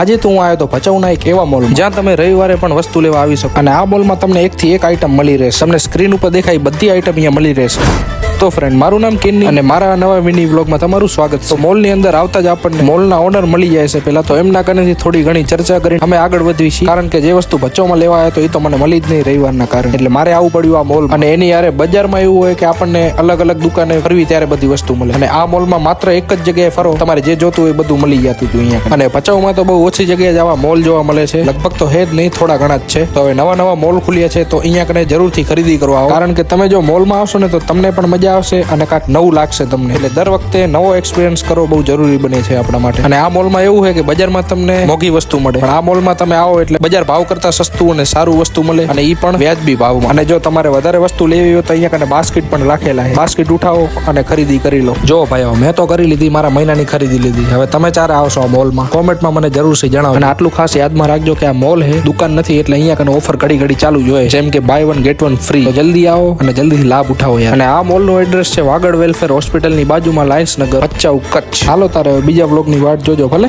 આજે તો હું આવ્યો તો ભચાઉના એક એવા મોલ જ્યાં તમે રવિવારે પણ વસ્તુ લેવા આવી શકો અને આ મોલમાં તમને એકથી એક આઈટમ મળી રહેશે. તમને સ્ક્રીન ઉપર દેખાય બધી આઈટમ અહીંયા મળી રહેશે. તો ફ્રેન્ડ, મારું નામ કિન્ની અને મારા નવા મિની વ્લોગમાં તમારું સ્વાગત છે. તો મોલની અંદર આવતા જ આપણને મોલના ઓનર મળી જાય છે. પહેલા તો એમના કનેથી થોડી ઘણી ચર્ચા કરી અમે આગળ વધવી છીએ, કારણ કે જે વસ્તુ ભચાઉમાં લેવા આવ્યો તો એ તો મને મળી જ નહીં રવિવારના કારણે, એટલે મારે આવવું પડ્યું આ મોલ. અને એની યારે બજારમાં એવું હોય કે આપણને અલગ અલગ દુકાને ફરવી ત્યારે બધી વસ્તુ મળે, અને આ મોલમાં માત્ર એક જ જગ્યાએ ફરો તમારે જે જોતું હોય બધું મળી જતું હતું અહીંયા. અને ભચાઉમાં તો બહુ ઓછી જગ્યાએ જ આવા મોલ જોવા મળે છે, લગભગ તો હે જ નહીં, થોડા ઘણા જ છે. તો હવે નવા નવા મોલ ખુલ્યા છે તો અહીંયા કને જરૂરથી ખરીદી કરવા આવો, કારણ કે તમે જો મોલમાં આવશો ને તો તમને પણ મજા આવશે અને કાંઈક નવું લાગશે તમને. એટલે દર વખતે નવો એક્સપિરિયન્સ કરવો બહુ જરૂરી બને છે આપણા માટે. અને આ મોલમાં એવું છે કે બજારમાં તમને મોંઘી વસ્તુ મળે, પણ આ મોલમાં તમે આવો એટલે બજાર ભાવ કરતા સસ્તું અને સારું વસ્તુ મળે, અને એ પણ વ્યાજબી ભાવમાં. અને જો તમારે વધારે વસ્તુ લેવી હોય તો અહીંયા કને બાસ્કેટ પણ રાખેલા છે. બાસ્કેટ ઉઠાવો અને ખરીદી કરી લો. જો ભાઈઓ, મેં તો કરી લીધી, મારા મહિનાની ખરીદી લીધી. હવે તમે ચારે આવશો આ મોલમાં, કોમેન્ટમાં મને જરૂરથી જણાવો. અને આટલું ખાસ યાદમાં રાખજો કે આ મોલ છે, દુકાન નથી, એટલે અહીંયા કને ઓફર ઘડી ઘડી ચાલુ જ હોય, જેમ કે buy one get one free. તો જલ્દી આવો અને જલ્દીથી લાભ ઉઠાવો યાર. અને આ મોલનું એડ્રેસ છે વાગડ વેલફેર હોસ્પિટલની બાજુમાં, લાયન્સ નગર, ભચાઉ, કચ્છ. હાલો તારે બીજા વ્લોગની વાટ જોજો ભલે.